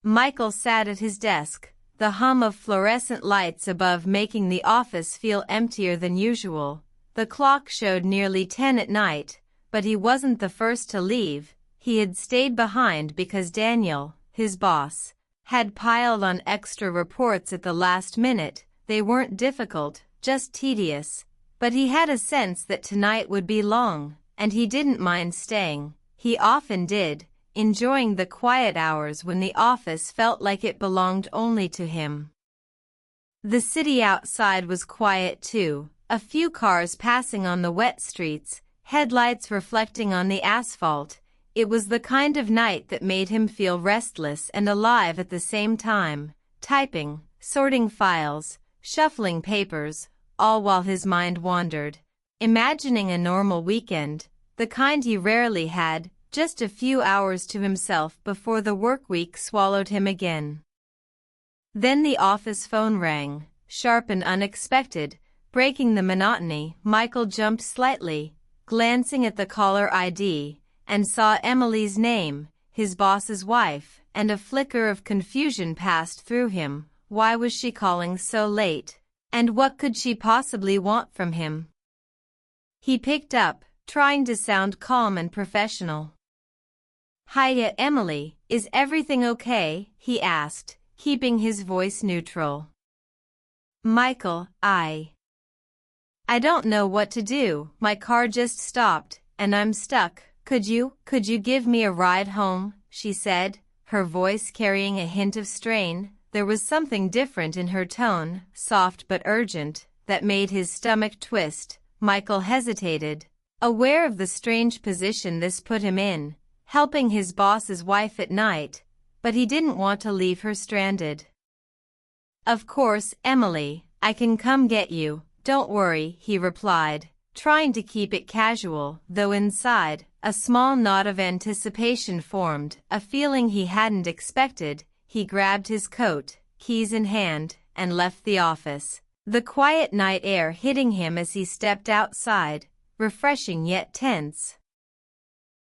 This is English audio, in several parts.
Michael sat at his desk, the hum of fluorescent lights above making the office feel emptier than usual. The clock showed nearly 10 at night, but he wasn't the first to leave. He had stayed behind because Daniel, his boss, had piled on extra reports at the last minute. They weren't difficult, just tedious, but he had a sense that tonight would be long, and he didn't mind staying. He often did, enjoying the quiet hours when the office felt like it belonged only to him. The city outside was quiet too, a few cars passing on the wet streets, headlights reflecting on the asphalt. It was the kind of night that made him feel restless and alive at the same time, typing, sorting files, shuffling papers, all while his mind wandered, imagining a normal weekend, the kind he rarely had, just a few hours to himself before the work week swallowed him again. Then the office phone rang, sharp and unexpected, breaking the monotony. Michael jumped slightly, glancing at the caller ID, and saw Emily's name, his boss's wife, and a flicker of confusion passed through him. Why was she calling so late? And what could she possibly want from him? He picked up, trying to sound calm and professional. "Hiya, Emily, is everything okay?" he asked, keeping his voice neutral. "Michael, I don't know what to do. My car just stopped, and I'm stuck. Could you give me a ride home?" she said, her voice carrying a hint of strain. There was something different in her tone, soft but urgent, that made his stomach twist. Michael hesitated, aware of the strange position this put him in, helping his boss's wife at night, but he didn't want to leave her stranded. "Of course, Emily, I can come get you, don't worry," he replied, trying to keep it casual, though inside, a small knot of anticipation formed, a feeling he hadn't expected. He grabbed his coat, keys in hand, and left the office, the quiet night air hitting him as he stepped outside, refreshing yet tense.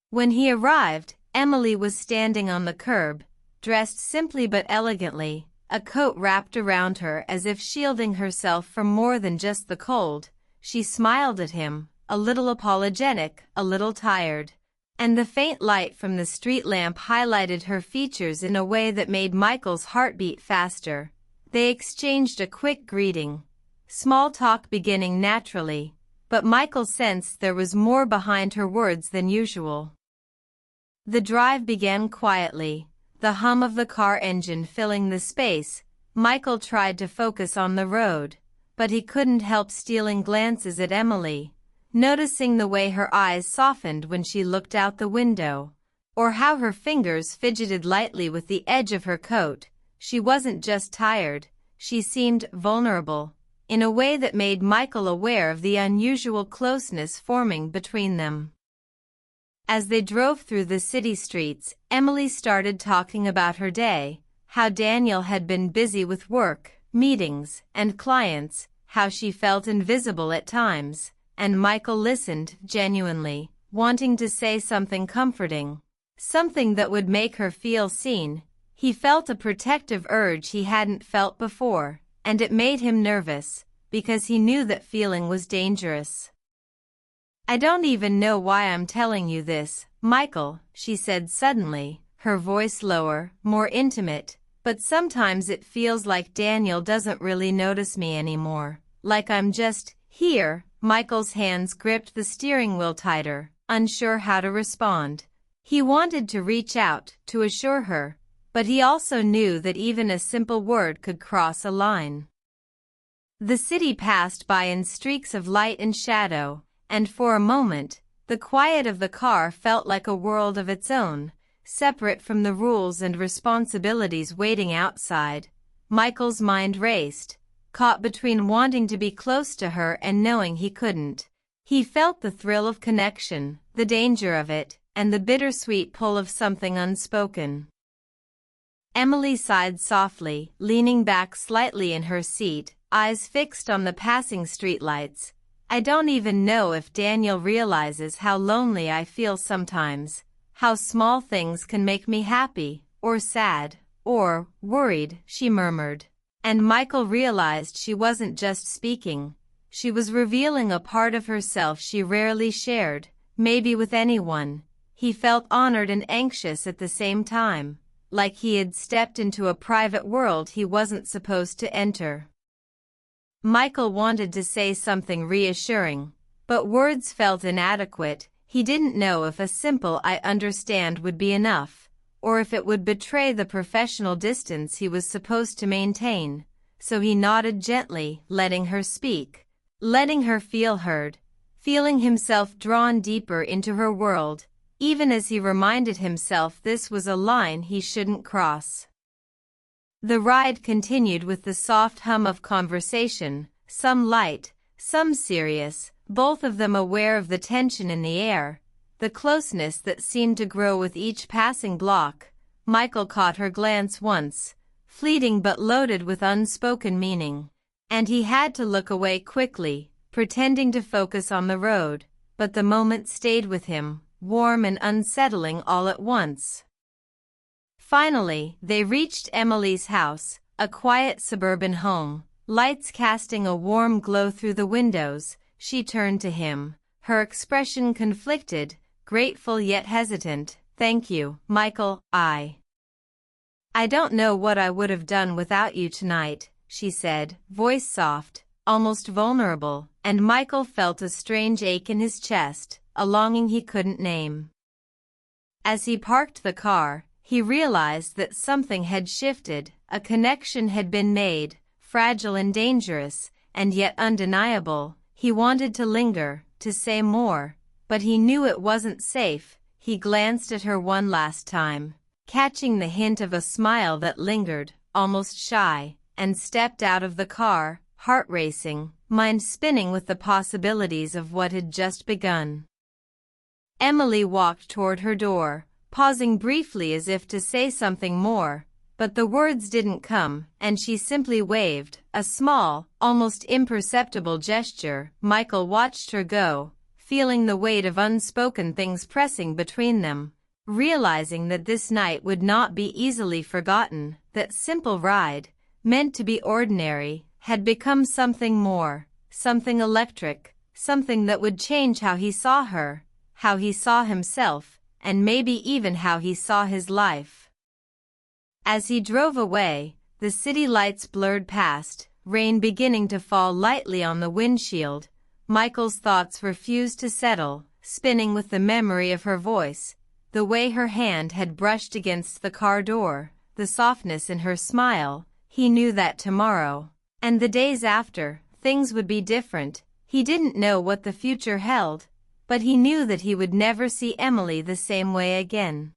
When he arrived, Emily was standing on the curb, dressed simply but elegantly, a coat wrapped around her as if shielding herself from more than just the cold. She smiled at him, a little apologetic, a little tired, and the faint light from the street lamp highlighted her features in a way that made Michael's heart beat faster. They exchanged a quick greeting, small talk beginning naturally, but Michael sensed there was more behind her words than usual. The drive began quietly, the hum of the car engine filling the space. Michael tried to focus on the road, but he couldn't help stealing glances at Emily, noticing the way her eyes softened when she looked out the window, or how her fingers fidgeted lightly with the edge of her coat. She wasn't just tired, she seemed vulnerable, in a way that made Michael aware of the unusual closeness forming between them. As they drove through the city streets, Emily started talking about her day, how Daniel had been busy with work, meetings, and clients, how she felt invisible at times, and Michael listened genuinely, wanting to say something comforting, something that would make her feel seen. He felt a protective urge he hadn't felt before, and it made him nervous, because he knew that feeling was dangerous. "I don't even know why I'm telling you this, Michael," she said suddenly, her voice lower, more intimate, "but sometimes it feels like Daniel doesn't really notice me anymore, like I'm just here." Michael's hands gripped the steering wheel tighter, unsure how to respond. He wanted to reach out, to assure her, but he also knew that even a simple word could cross a line. The city passed by in streaks of light and shadow, and for a moment, the quiet of the car felt like a world of its own, separate from the rules and responsibilities waiting outside. Michael's mind raced, caught between wanting to be close to her and knowing he couldn't. He felt the thrill of connection, the danger of it, and the bittersweet pull of something unspoken. Emily sighed softly, leaning back slightly in her seat, eyes fixed on the passing streetlights. "I don't even know if Daniel realizes how lonely I feel sometimes, how small things can make me happy, or sad, Or, worried, she murmured. And Michael realized she wasn't just speaking. She was revealing a part of herself she rarely shared, maybe with anyone. He felt honored and anxious at the same time, like he had stepped into a private world he wasn't supposed to enter. Michael wanted to say something reassuring, but words felt inadequate. He didn't know if a simple "I understand" would be enough, or if it would betray the professional distance he was supposed to maintain, so he nodded gently, letting her speak, letting her feel heard, feeling himself drawn deeper into her world, even as he reminded himself this was a line he shouldn't cross. The ride continued with the soft hum of conversation, some light, some serious, both of them aware of the tension in the air, the closeness that seemed to grow with each passing block. Michael caught her glance once, fleeting but loaded with unspoken meaning, and he had to look away quickly, pretending to focus on the road, but the moment stayed with him, warm and unsettling all at once. Finally, they reached Emily's house, a quiet suburban home, lights casting a warm glow through the windows. She turned to him, her expression conflicted, grateful yet hesitant. "Thank you, Michael. I don't know what I would have done without you tonight," she said, voice soft, almost vulnerable, and Michael felt a strange ache in his chest, a longing he couldn't name. As he parked the car, he realized that something had shifted, a connection had been made, fragile and dangerous, and yet undeniable. He wanted to linger, to say more, but he knew it wasn't safe. He glanced at her one last time, catching the hint of a smile that lingered, almost shy, and stepped out of the car, heart racing, mind spinning with the possibilities of what had just begun. Emily walked toward her door, pausing briefly as if to say something more, but the words didn't come, and she simply waved, a small, almost imperceptible gesture. Michael watched her go, feeling the weight of unspoken things pressing between them, realizing that this night would not be easily forgotten. That simple ride, meant to be ordinary, had become something more, something electric, something that would change how he saw her, how he saw himself, and maybe even how he saw his life. As he drove away, the city lights blurred past, rain beginning to fall lightly on the windshield. Michael's thoughts refused to settle, spinning with the memory of her voice, the way her hand had brushed against the car door, the softness in her smile. He knew that tomorrow, and the days after, things would be different. He didn't know what the future held, but he knew that he would never see Emily the same way again.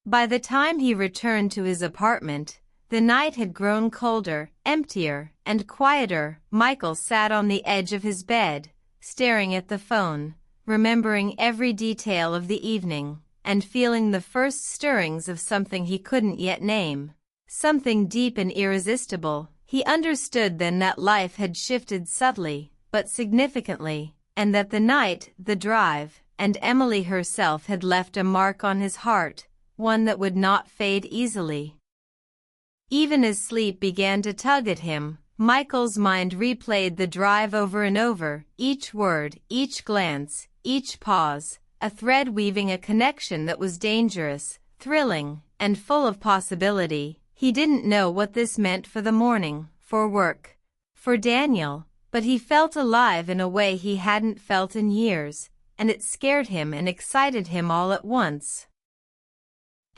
By the time he returned to his apartment, the night had grown colder, emptier, and quieter. Michael sat on the edge of his bed, staring at the phone, remembering every detail of the evening, and feeling the first stirrings of something he couldn't yet name, something deep and irresistible. He understood then that life had shifted subtly, but significantly, and that the night, the drive, and Emily herself had left a mark on his heart, one that would not fade easily. Even as sleep began to tug at him, Michael's mind replayed the drive over and over, each word, each glance, each pause, a thread weaving a connection that was dangerous, thrilling, and full of possibility. He didn't know what this meant for the morning, for work, for Daniel, but he felt alive in a way he hadn't felt in years, and it scared him and excited him all at once.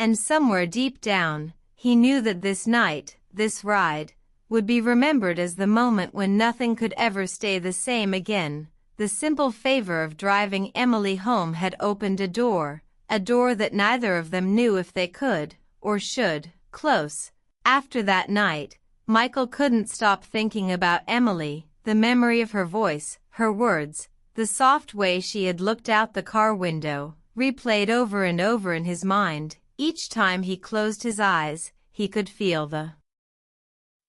And somewhere deep down, he knew that this night, this ride, would be remembered as the moment when nothing could ever stay the same again. The simple favor of driving Emily home had opened a door that neither of them knew if they could, or should, close. After that night, Michael couldn't stop thinking about Emily, the memory of her voice, her words, the soft way she had looked out the car window, replayed over and over in his mind. Each time he closed his eyes, he could feel the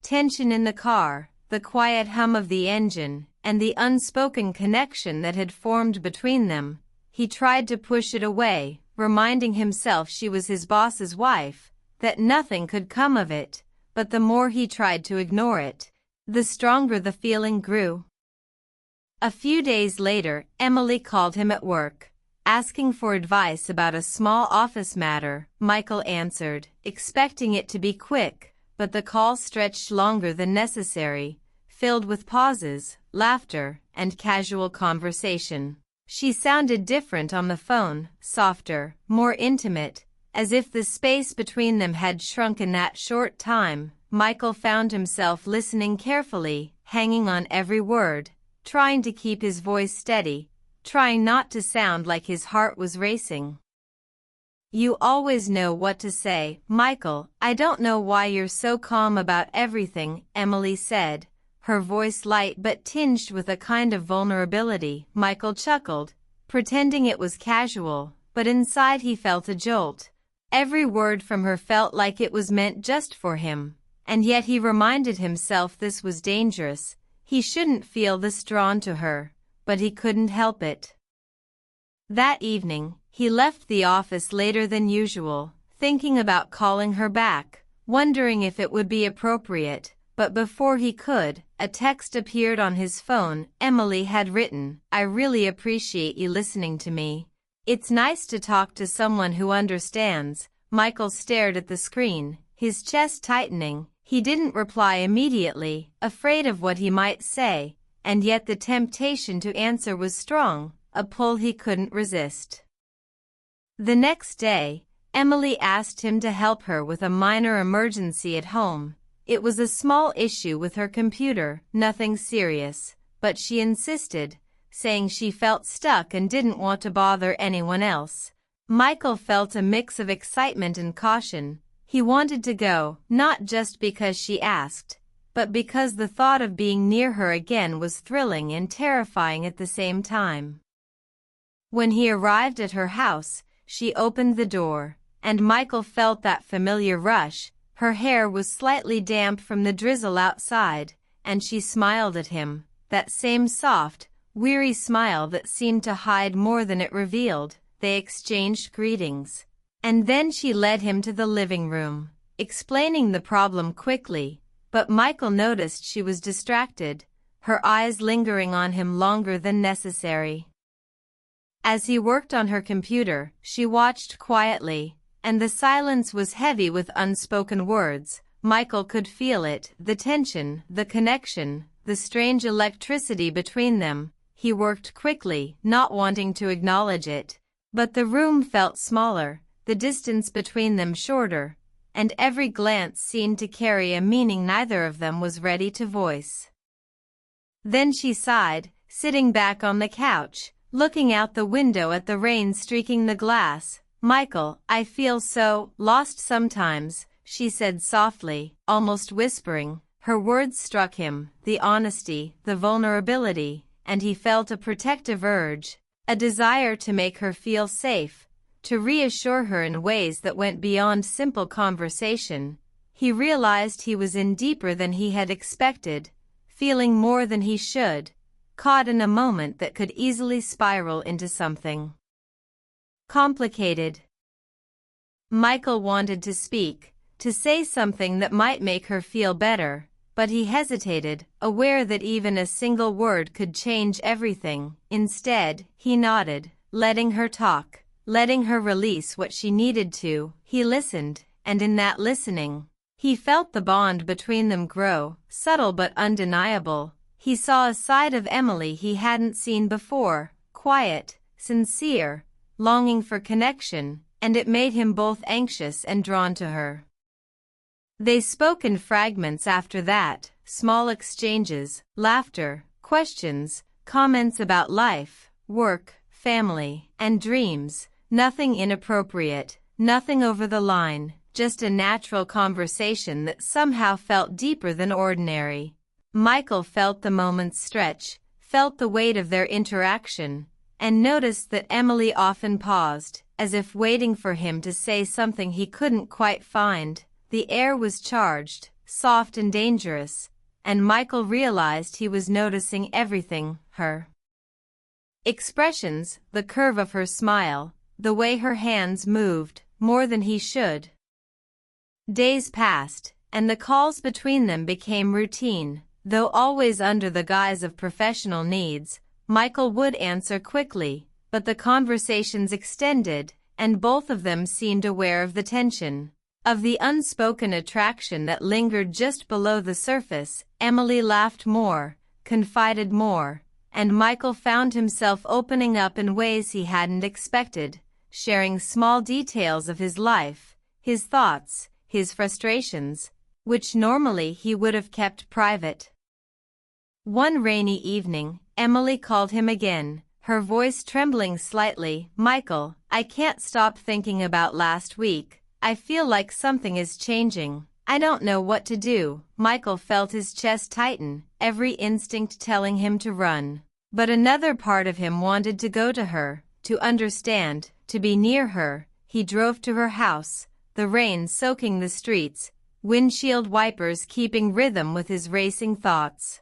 tension in the car, the quiet hum of the engine, and the unspoken connection that had formed between them. He tried to push it away, reminding himself she was his boss's wife, that nothing could come of it, but the more he tried to ignore it, the stronger the feeling grew. A few days later, Emily called him at work, asking for advice about a small office matter. Michael answered, expecting it to be quick, but the call stretched longer than necessary, filled with pauses, laughter, and casual conversation. She sounded different on the phone, softer, more intimate, as if the space between them had shrunk in that short time. Michael found himself listening carefully, hanging on every word, trying to keep his voice steady, trying not to sound like his heart was racing. "You always know what to say, Michael. I don't know why you're so calm about everything," Emily said, her voice light but tinged with a kind of vulnerability. Michael chuckled, pretending it was casual, but inside he felt a jolt. Every word from her felt like it was meant just for him, and yet he reminded himself this was dangerous. He shouldn't feel this drawn to her, but he couldn't help it. That evening, he left the office later than usual, thinking about calling her back, wondering if it would be appropriate, but before he could, a text appeared on his phone. Emily had written, "I really appreciate you listening to me. It's nice to talk to someone who understands." Michael stared at the screen, his chest tightening. He didn't reply immediately, afraid of what he might say, and yet the temptation to answer was strong, a pull he couldn't resist. The next day, Emily asked him to help her with a minor emergency at home. It was a small issue with her computer, nothing serious, but she insisted, saying she felt stuck and didn't want to bother anyone else. Michael felt a mix of excitement and caution. He wanted to go, not just because she asked, but because the thought of being near her again was thrilling and terrifying at the same time. When he arrived at her house, she opened the door, and Michael felt that familiar rush. Her hair was slightly damp from the drizzle outside, and she smiled at him, that same soft, weary smile that seemed to hide more than it revealed. They exchanged greetings, and then she led him to the living room, explaining the problem quickly, but Michael noticed she was distracted, her eyes lingering on him longer than necessary. As he worked on her computer, she watched quietly, and the silence was heavy with unspoken words. Michael could feel it, the tension, the connection, the strange electricity between them. He worked quickly, not wanting to acknowledge it, but the room felt smaller, the distance between them shorter, and every glance seemed to carry a meaning neither of them was ready to voice. Then she sighed, sitting back on the couch, looking out the window at the rain streaking the glass. "Michael, I feel so lost sometimes," she said softly, almost whispering. Her words struck him, the honesty, the vulnerability, and he felt a protective urge, a desire to make her feel safe, to reassure her in ways that went beyond simple conversation. He realized he was in deeper than he had expected, feeling more than he should, caught in a moment that could easily spiral into something complicated. Michael wanted to speak, to say something that might make her feel better, but he hesitated, aware that even a single word could change everything. Instead, he nodded, letting her talk, letting her release what she needed to. He listened, and in that listening, he felt the bond between them grow, subtle but undeniable. He saw a side of Emily he hadn't seen before, quiet, sincere, longing for connection, and it made him both anxious and drawn to her. They spoke in fragments after that, small exchanges, laughter, questions, comments about life, work, family, and dreams. Nothing inappropriate, nothing over the line, just a natural conversation that somehow felt deeper than ordinary. Michael felt the moments stretch, felt the weight of their interaction, and noticed that Emily often paused, as if waiting for him to say something he couldn't quite find. The air was charged, soft and dangerous, and Michael realized he was noticing everything, her expressions, the curve of her smile, the way her hands moved, more than he should. Days passed, and the calls between them became routine. Though always under the guise of professional needs, Michael would answer quickly, but the conversations extended, and both of them seemed aware of the tension, of the unspoken attraction that lingered just below the surface. Emily laughed more, confided more, and Michael found himself opening up in ways he hadn't expected, sharing small details of his life, his thoughts, his frustrations, which normally he would have kept private. One rainy evening, Emily called him again, her voice trembling slightly. "Michael, I can't stop thinking about last week. I feel like something is changing. I don't know what to do." Michael felt his chest tighten, every instinct telling him to run. But another part of him wanted to go to her, to understand, to be near her. He drove to her house, the rain soaking the streets, windshield wipers keeping rhythm with his racing thoughts.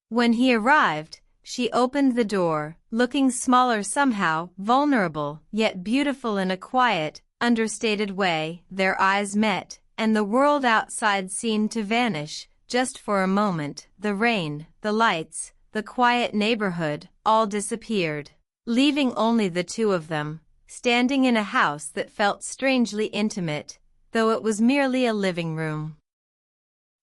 When he arrived, she opened the door, looking smaller somehow, vulnerable, yet beautiful in a quiet, understated way. Their eyes met, and the world outside seemed to vanish, just for a moment. The rain, the lights, the quiet neighborhood, all disappeared, leaving only the two of them, standing in a house that felt strangely intimate, though it was merely a living room.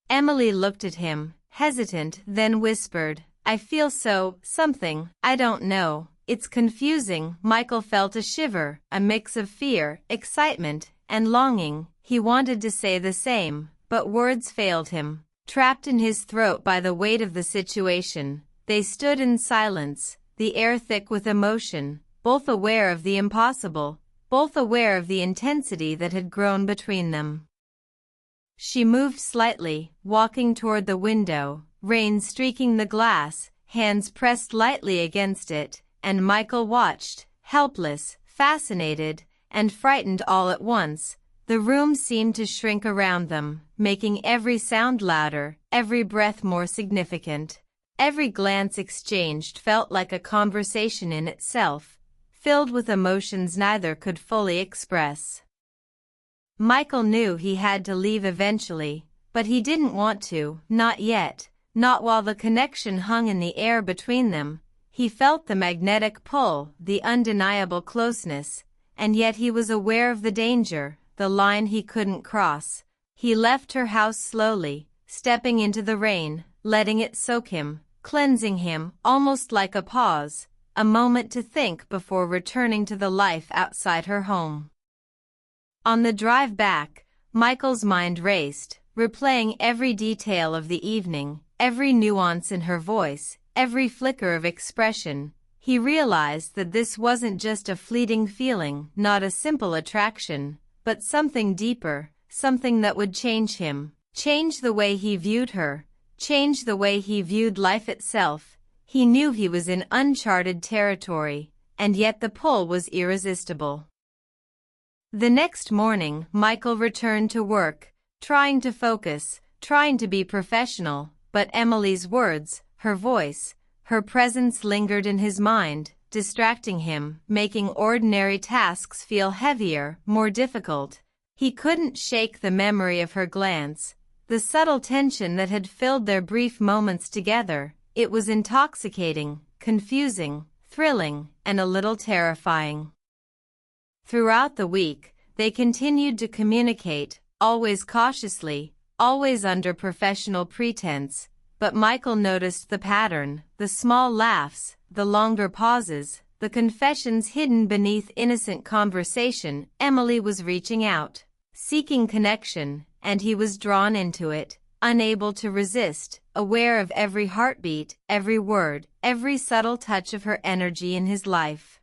Emily looked at him, hesitant, then whispered, "I feel something, I don't know. It's confusing." Michael felt a shiver, a mix of fear, excitement, and longing. He wanted to say the same, but words failed him. Trapped in his throat by the weight of the situation, they stood in silence, the air thick with emotion, both aware of the impossible, both aware of the intensity that had grown between them. She moved slightly, walking toward the window, rain streaking the glass, hands pressed lightly against it, and Michael watched, helpless, fascinated, and frightened all at once. The room seemed to shrink around them, making every sound louder, every breath more significant. Every glance exchanged felt like a conversation in itself, filled with emotions neither could fully express. Michael knew he had to leave eventually, but he didn't want to, not yet, not while the connection hung in the air between them. He felt the magnetic pull, the undeniable closeness, and yet he was aware of the danger, the line he couldn't cross. He left her house slowly, stepping into the rain, letting it soak him, cleansing him, almost like a pause, a moment to think before returning to the life outside her home. On the drive back, Michael's mind raced, replaying every detail of the evening, every nuance in her voice, every flicker of expression. He realized that this wasn't just a fleeting feeling, not a simple attraction, but something deeper, something that would change him, change the way he viewed her, change the way he viewed life itself. He knew he was in uncharted territory, and yet the pull was irresistible. The next morning, Michael returned to work, trying to focus, trying to be professional, but Emily's words, her voice, her presence lingered in his mind, distracting him, making ordinary tasks feel heavier, more difficult. He couldn't shake the memory of her glance, the subtle tension that had filled their brief moments together. It was intoxicating, confusing, thrilling, and a little terrifying. Throughout the week, they continued to communicate, always cautiously, always under professional pretense, but Michael noticed the pattern, the small laughs, the longer pauses, the confessions hidden beneath innocent conversation. Emily was reaching out, seeking connection, and he was drawn into it, unable to resist, aware of every heartbeat, every word, every subtle touch of her energy in his life.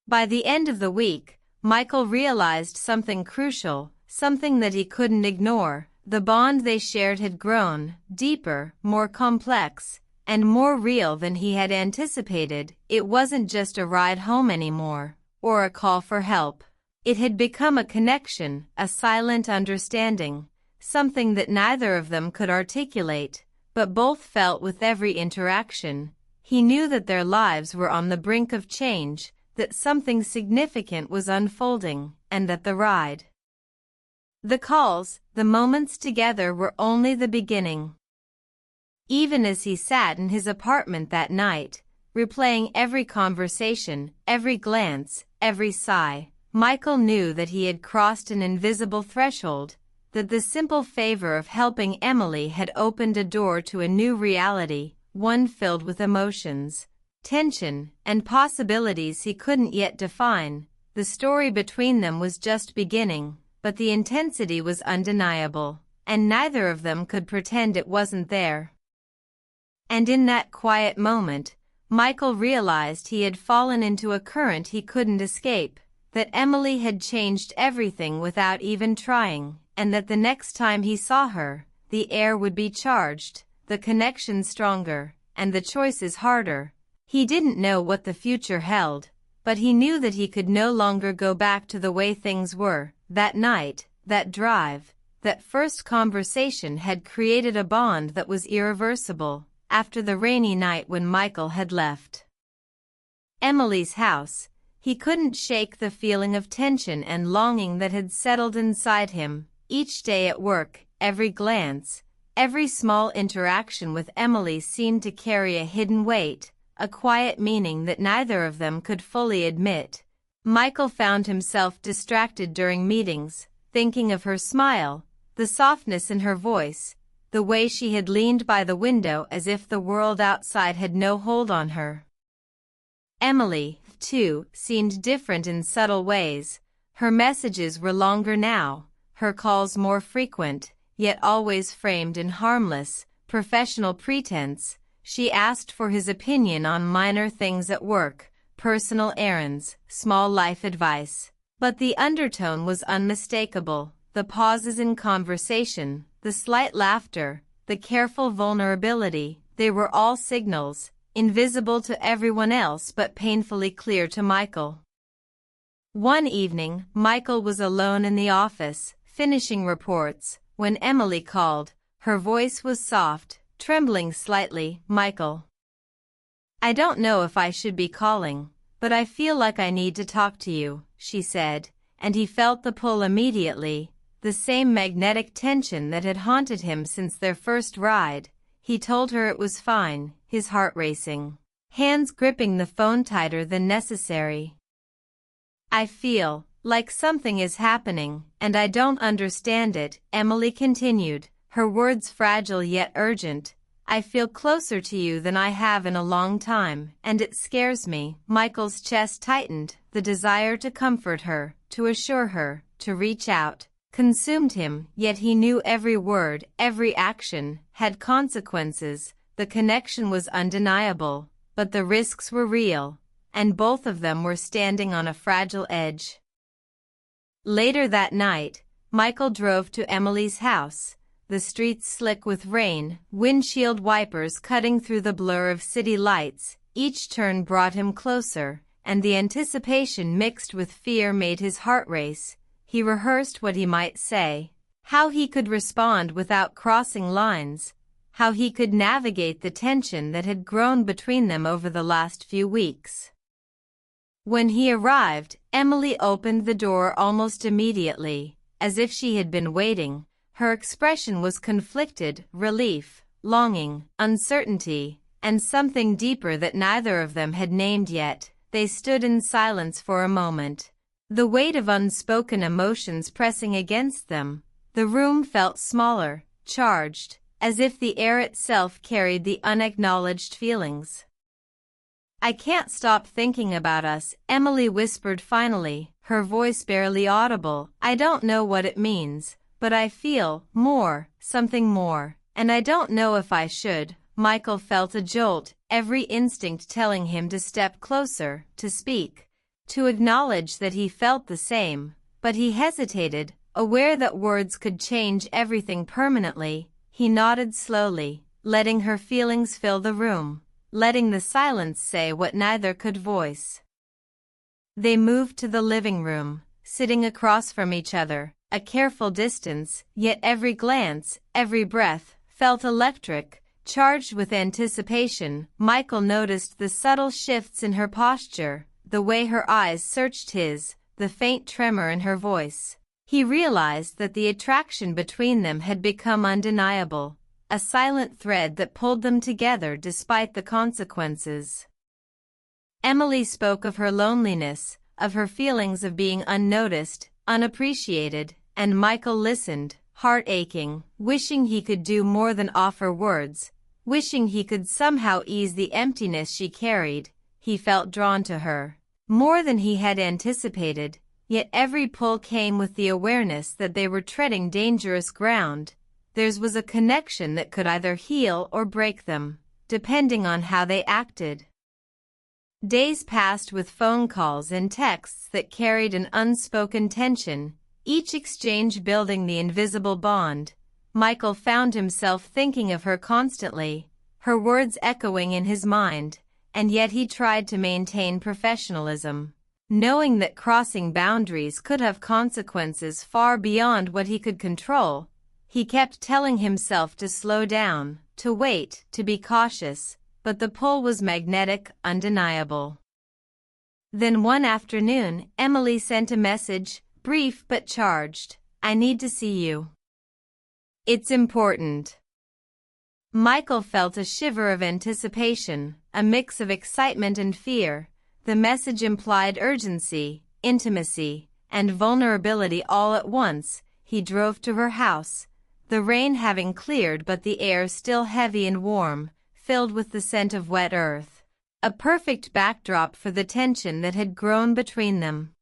By the end of the week, Michael realized something crucial, something that he couldn't ignore. The bond they shared had grown, deeper, more complex, and more real than he had anticipated. It wasn't just a ride home anymore, or a call for help. It had become a connection, a silent understanding, something that neither of them could articulate, but both felt with every interaction. He knew that their lives were on the brink of change, that something significant was unfolding, and that the ride The calls, the moments together were only the beginning. Even as he sat in his apartment that night, replaying every conversation, every glance, every sigh, Michael knew that he had crossed an invisible threshold, that the simple favor of helping Emily had opened a door to a new reality, one filled with emotions, tension, and possibilities he couldn't yet define. The story between them was just beginning, but the intensity was undeniable, and neither of them could pretend it wasn't there. And in that quiet moment, Michael realized he had fallen into a current he couldn't escape, that Emily had changed everything without even trying, and that the next time he saw her, the air would be charged, the connection stronger, and the choices harder. He didn't know what the future held, but he knew that he could no longer go back to the way things were. That night, that drive, that first conversation had created a bond that was irreversible. After the rainy night when Michael had left Emily's house, he couldn't shake the feeling of tension and longing that had settled inside him. Each day at work, every glance, every small interaction with Emily seemed to carry a hidden weight, a quiet meaning that neither of them could fully admit. Michael found himself distracted during meetings, thinking of her smile, the softness in her voice, the way she had leaned by the window as if the world outside had no hold on her. Emily, too, seemed different in subtle ways. Her messages were longer now, her calls more frequent, yet always framed in harmless, professional pretense. She asked for his opinion on minor things at work, personal errands, small life advice. But the undertone was unmistakable. The pauses in conversation, the slight laughter, the careful vulnerability, they were all signals, invisible to everyone else but painfully clear to Michael. One evening, Michael was alone in the office, finishing reports, when Emily called. Her voice was soft, trembling slightly. "Michael, I don't know if I should be calling, but I feel like I need to talk to you," she said, and he felt the pull immediately, the same magnetic tension that had haunted him since their first ride. He told her it was fine, his heart racing, hands gripping the phone tighter than necessary. "I feel like something is happening, and I don't understand it," Emily continued, her words fragile yet urgent. "I feel closer to you than I have in a long time, and it scares me." Michael's chest tightened. The desire to comfort her, to assure her, to reach out, consumed him, yet he knew every word, every action, had consequences. The connection was undeniable, but the risks were real, and both of them were standing on a fragile edge. Later that night, Michael drove to Emily's house, the streets slick with rain, windshield wipers cutting through the blur of city lights. Each turn brought him closer, and the anticipation mixed with fear made his heart race. He rehearsed what he might say, how he could respond without crossing lines, how he could navigate the tension that had grown between them over the last few weeks. When he arrived, Emily opened the door almost immediately, as if she had been waiting. Her expression was conflicted, relief, longing, uncertainty, and something deeper that neither of them had named yet. They stood in silence for a moment, the weight of unspoken emotions pressing against them. The room felt smaller, charged, as if the air itself carried the unacknowledged feelings. "I can't stop thinking about us," Emily whispered finally, her voice barely audible. "I don't know what it means, but I feel more, something more, and I don't know if I should." Michael felt a jolt, every instinct telling him to step closer, to speak, to acknowledge that he felt the same, but he hesitated, aware that words could change everything permanently. He nodded slowly, letting her feelings fill the room, letting the silence say what neither could voice. They moved to the living room, sitting across from each other, a careful distance, yet every glance, every breath, felt electric, charged with anticipation. Michael noticed the subtle shifts in her posture, the way her eyes searched his, the faint tremor in her voice. He realized that the attraction between them had become undeniable, a silent thread that pulled them together despite the consequences. Emily spoke of her loneliness, of her feelings of being unnoticed, unappreciated, and Michael listened, heart aching, wishing he could do more than offer words, wishing he could somehow ease the emptiness she carried. He felt drawn to her, more than he had anticipated, yet every pull came with the awareness that they were treading dangerous ground. Theirs was a connection that could either heal or break them, depending on how they acted. Days passed with phone calls and texts that carried an unspoken tension, each exchange building the invisible bond. Michael found himself thinking of her constantly, her words echoing in his mind, and yet he tried to maintain professionalism, knowing that crossing boundaries could have consequences far beyond what he could control. He kept telling himself to slow down, to wait, to be cautious, but the pull was magnetic, undeniable. Then one afternoon, Emily sent a message, brief but charged. "I need to see you. It's important." Michael felt a shiver of anticipation, a mix of excitement and fear. The message implied urgency, intimacy, and vulnerability all at once. He drove to her house, the rain having cleared but the air still heavy and warm, filled with the scent of wet earth, a perfect backdrop for the tension that had grown between them.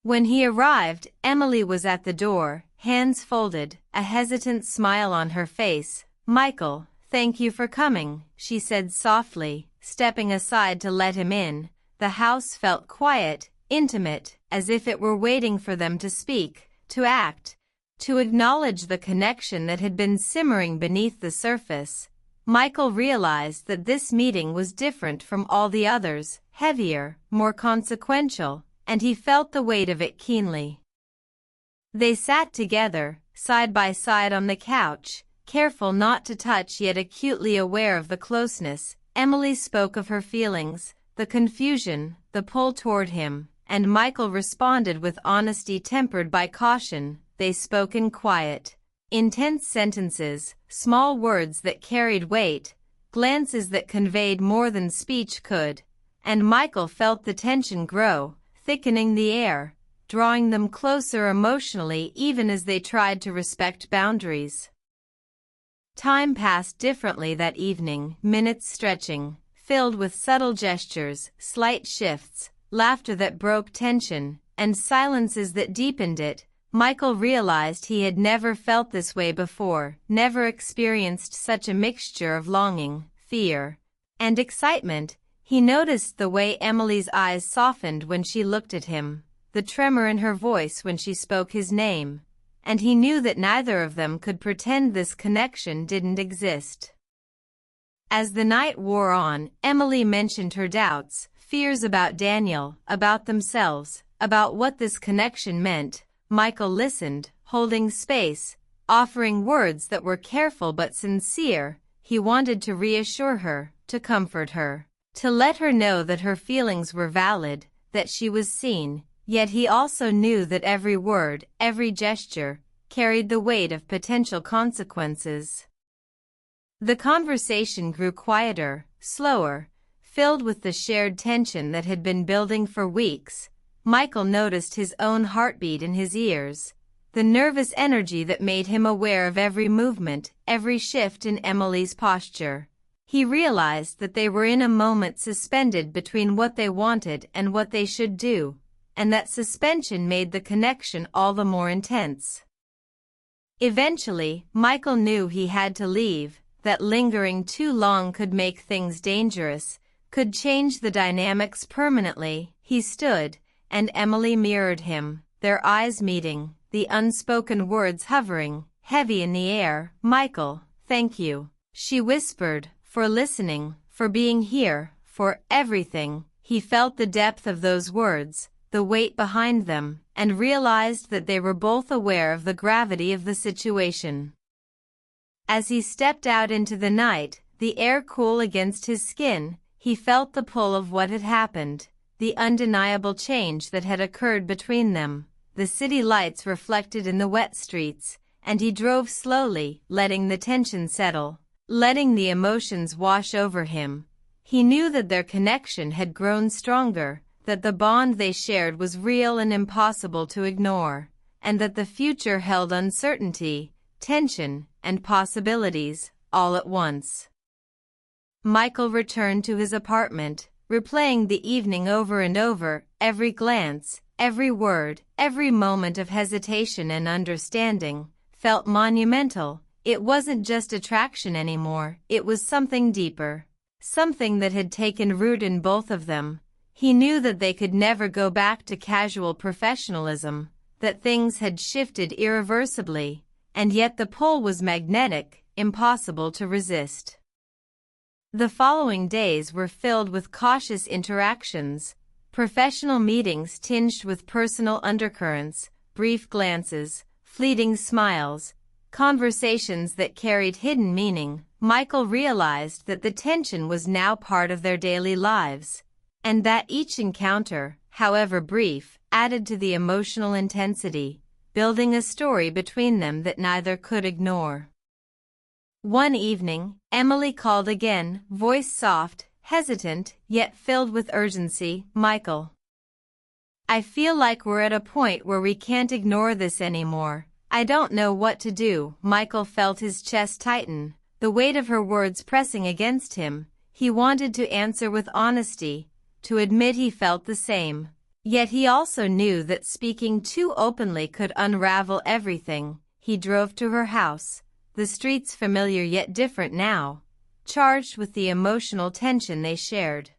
When he arrived, Emily was at the door, hands folded, a hesitant smile on her face. "Michael, thank you for coming," she said softly, stepping aside to let him in. The house felt quiet, intimate, as if it were waiting for them to speak, to act, to acknowledge the connection that had been simmering beneath the surface. Michael realized that this meeting was different from all the others, heavier, more consequential, and he felt the weight of it keenly. They sat together, side by side on the couch, careful not to touch yet acutely aware of the closeness. Emily spoke of her feelings, the confusion, the pull toward him, and Michael responded with honesty tempered by caution. They spoke in quiet, intense sentences, small words that carried weight, glances that conveyed more than speech could, and Michael felt the tension grow, thickening the air, drawing them closer emotionally even as they tried to respect boundaries. Time passed differently that evening, minutes stretching, filled with subtle gestures, slight shifts, laughter that broke tension, and silences that deepened it. Michael realized he had never felt this way before, never experienced such a mixture of longing, fear, and excitement. He noticed the way Emily's eyes softened when she looked at him, the tremor in her voice when she spoke his name, and he knew that neither of them could pretend this connection didn't exist. As the night wore on, Emily mentioned her doubts, fears about Daniel, about themselves, about what this connection meant. Michael listened, holding space, offering words that were careful but sincere. He wanted to reassure her, to comfort her, to let her know that her feelings were valid, that she was seen, yet he also knew that every word, every gesture, carried the weight of potential consequences. The conversation grew quieter, slower, filled with the shared tension that had been building for weeks. Michael noticed his own heartbeat in his ears, the nervous energy that made him aware of every movement, every shift in Emily's posture. He realized that they were in a moment suspended between what they wanted and what they should do, and that suspension made the connection all the more intense. Eventually, Michael knew he had to leave, that lingering too long could make things dangerous, could change the dynamics permanently. He stood, and Emily mirrored him, their eyes meeting, the unspoken words hovering, heavy in the air. "Michael, thank you," she whispered, "for listening, for being here, for everything." He felt the depth of those words, the weight behind them, and realized that they were both aware of the gravity of the situation. As he stepped out into the night, the air cool against his skin, he felt the pull of what had happened, the undeniable change that had occurred between them. the city lights reflected in the wet streets, and he drove slowly, letting the tension settle, letting the emotions wash over him. He knew that their connection had grown stronger, that the bond they shared was real and impossible to ignore, and that the future held uncertainty, tension, and possibilities, all at once. Michael returned to his apartment, replaying the evening over and over, every glance, every word, every moment of hesitation and understanding, felt monumental. It wasn't just attraction anymore, it was something deeper, something that had taken root in both of them. He knew that they could never go back to casual professionalism, that things had shifted irreversibly, and yet the pull was magnetic, impossible to resist. The following days were filled with cautious interactions, professional meetings tinged with personal undercurrents, brief glances, fleeting smiles, conversations that carried hidden meaning. Michael realized that the tension was now part of their daily lives, and that each encounter, however brief, added to the emotional intensity, building a story between them that neither could ignore. One evening, Emily called again, voice soft, hesitant, yet filled with urgency. "Michael, I feel like we're at a point where we can't ignore this anymore. I don't know what to do." Michael felt his chest tighten, the weight of her words pressing against him. He wanted to answer with honesty, to admit he felt the same. Yet he also knew that speaking too openly could unravel everything. He drove to her house, the streets familiar yet different now, charged with the emotional tension they shared.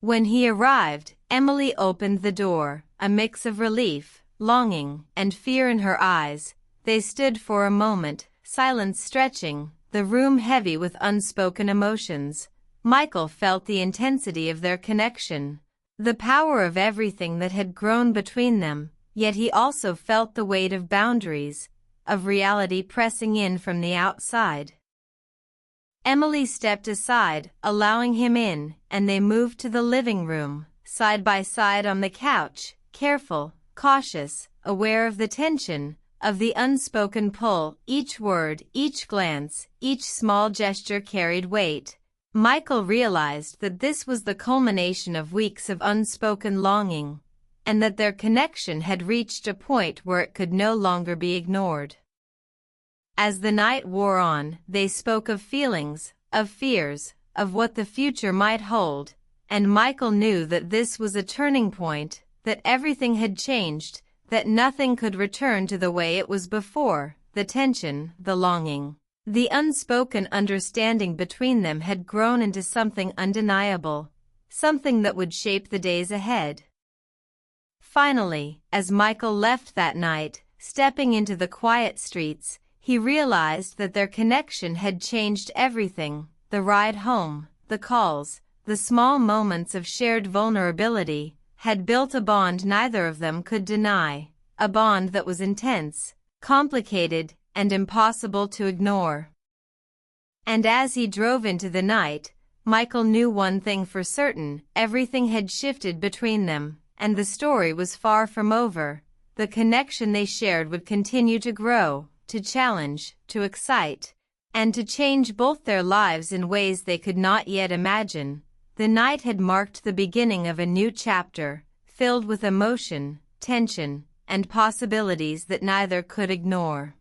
When he arrived, Emily opened the door, a mix of relief, longing, and fear in her eyes. They stood for a moment, silence stretching, the room heavy with unspoken emotions. Michael felt the intensity of their connection, the power of everything that had grown between them, yet he also felt the weight of boundaries, of reality pressing in from the outside. Emily stepped aside, allowing him in, and they moved to the living room, side by side on the couch, careful, cautious, aware of the tension, of the unspoken pull. Each word, each glance, each small gesture carried weight. Michael realized that this was the culmination of weeks of unspoken longing, and that their connection had reached a point where it could no longer be ignored. As the night wore on, they spoke of feelings, of fears, of what the future might hold, and Michael knew that this was a turning point, that everything had changed, that nothing could return to the way it was before. The tension, the longing, the unspoken understanding between them had grown into something undeniable, something that would shape the days ahead. Finally, as Michael left that night, stepping into the quiet streets, he realized that their connection had changed everything. The ride home, the calls, the small moments of shared vulnerability, had built a bond neither of them could deny, a bond that was intense, complicated, and impossible to ignore. And as he drove into the night, Michael knew one thing for certain: everything had shifted between them, and the story was far from over. The connection they shared would continue to grow, to challenge, to excite, and to change both their lives in ways they could not yet imagine. The night had marked the beginning of a new chapter, filled with emotion, tension, and possibilities that neither could ignore.